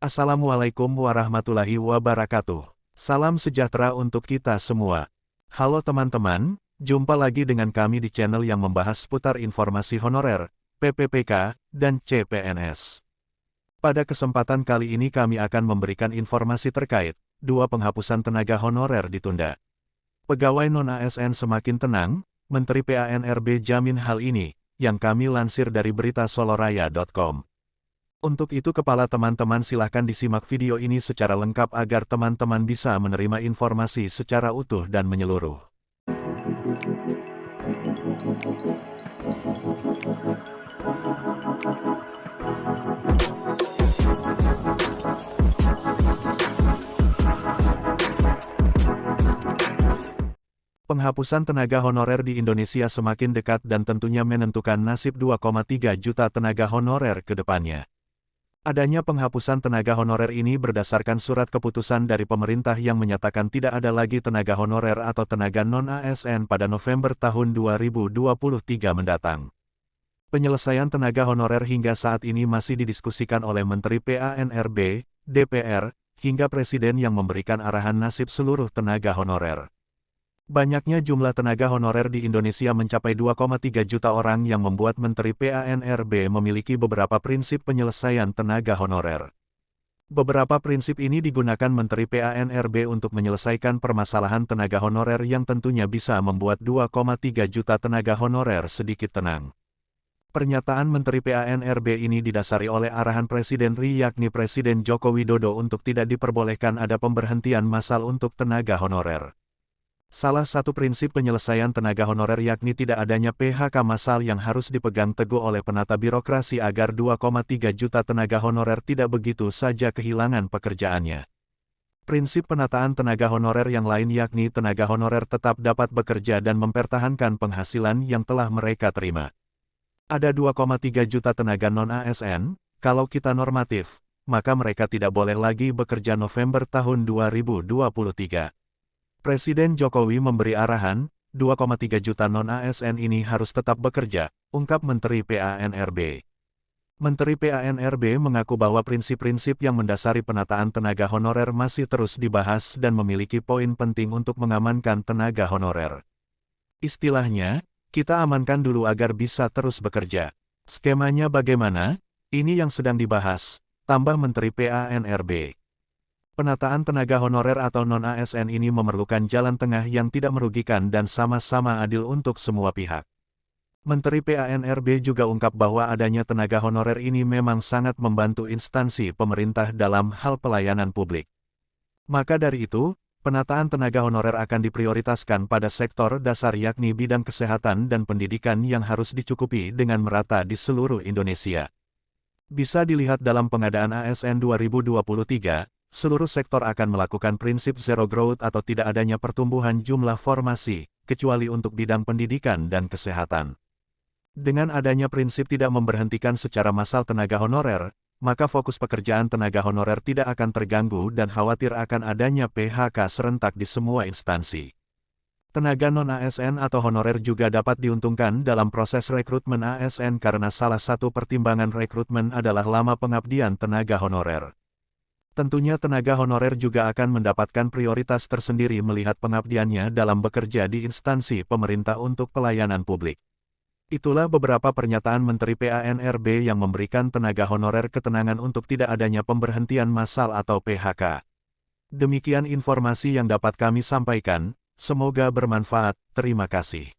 Assalamualaikum warahmatullahi wabarakatuh. Salam sejahtera untuk kita semua. Halo teman-teman, jumpa lagi dengan kami di channel yang membahas seputar informasi honorer, PPPK, dan CPNS. Pada kesempatan kali ini kami akan memberikan informasi terkait 2 penghapusan tenaga honorer ditunda. Pegawai non-ASN semakin tenang, Menteri PANRB jamin hal ini, yang kami lansir dari berita soloraya.com. Untuk itu teman-teman silahkan disimak video ini secara lengkap agar teman-teman bisa menerima informasi secara utuh dan menyeluruh. Penghapusan tenaga honorer di Indonesia semakin dekat dan tentunya menentukan nasib 2,3 juta tenaga honorer ke depannya. Adanya penghapusan tenaga honorer ini berdasarkan surat keputusan dari pemerintah yang menyatakan tidak ada lagi tenaga honorer atau tenaga non-ASN pada November tahun 2023 mendatang. Penyelesaian tenaga honorer hingga saat ini masih didiskusikan oleh Menteri PANRB, DPR, hingga Presiden yang memberikan arahan nasib seluruh tenaga honorer. Banyaknya jumlah tenaga honorer di Indonesia mencapai 2,3 juta orang yang membuat Menteri PANRB memiliki beberapa prinsip penyelesaian tenaga honorer. Beberapa prinsip ini digunakan Menteri PANRB untuk menyelesaikan permasalahan tenaga honorer yang tentunya bisa membuat 2,3 juta tenaga honorer sedikit tenang. Pernyataan Menteri PANRB ini didasari oleh arahan Presiden RI yakni Presiden Joko Widodo untuk tidak diperbolehkan ada pemberhentian massal untuk tenaga honorer. Salah satu prinsip penyelesaian tenaga honorer yakni tidak adanya PHK massal yang harus dipegang teguh oleh penata birokrasi agar 2,3 juta tenaga honorer tidak begitu saja kehilangan pekerjaannya. Prinsip penataan tenaga honorer yang lain yakni tenaga honorer tetap dapat bekerja dan mempertahankan penghasilan yang telah mereka terima. Ada 2,3 juta tenaga non-ASN, kalau kita normatif, maka mereka tidak boleh lagi bekerja November tahun 2023. Presiden Jokowi memberi arahan, 2,3 juta non-ASN ini harus tetap bekerja, ungkap Menteri PANRB. Menteri PANRB mengaku bahwa prinsip-prinsip yang mendasari penataan tenaga honorer masih terus dibahas dan memiliki poin penting untuk mengamankan tenaga honorer. Istilahnya, kita amankan dulu agar bisa terus bekerja. Skemanya bagaimana? Ini yang sedang dibahas, tambah Menteri PANRB. Penataan tenaga honorer atau non-ASN ini memerlukan jalan tengah yang tidak merugikan dan sama-sama adil untuk semua pihak. Menteri PANRB juga ungkap bahwa adanya tenaga honorer ini memang sangat membantu instansi pemerintah dalam hal pelayanan publik. Maka dari itu, penataan tenaga honorer akan diprioritaskan pada sektor dasar yakni bidang kesehatan dan pendidikan yang harus dicukupi dengan merata di seluruh Indonesia. Bisa dilihat dalam pengadaan ASN 2023, seluruh sektor akan melakukan prinsip zero growth atau tidak adanya pertumbuhan jumlah formasi, kecuali untuk bidang pendidikan dan kesehatan. Dengan adanya prinsip tidak memberhentikan secara massal tenaga honorer, maka fokus pekerjaan tenaga honorer tidak akan terganggu dan khawatir akan adanya PHK serentak di semua instansi. Tenaga non-ASN atau honorer juga dapat diuntungkan dalam proses rekrutmen ASN karena salah satu pertimbangan rekrutmen adalah lama pengabdian tenaga honorer. Tentunya tenaga honorer juga akan mendapatkan prioritas tersendiri melihat pengabdiannya dalam bekerja di instansi pemerintah untuk pelayanan publik. Itulah beberapa pernyataan Menteri PANRB yang memberikan tenaga honorer ketenangan untuk tidak adanya pemberhentian massal atau PHK. Demikian informasi yang dapat kami sampaikan, semoga bermanfaat, terima kasih.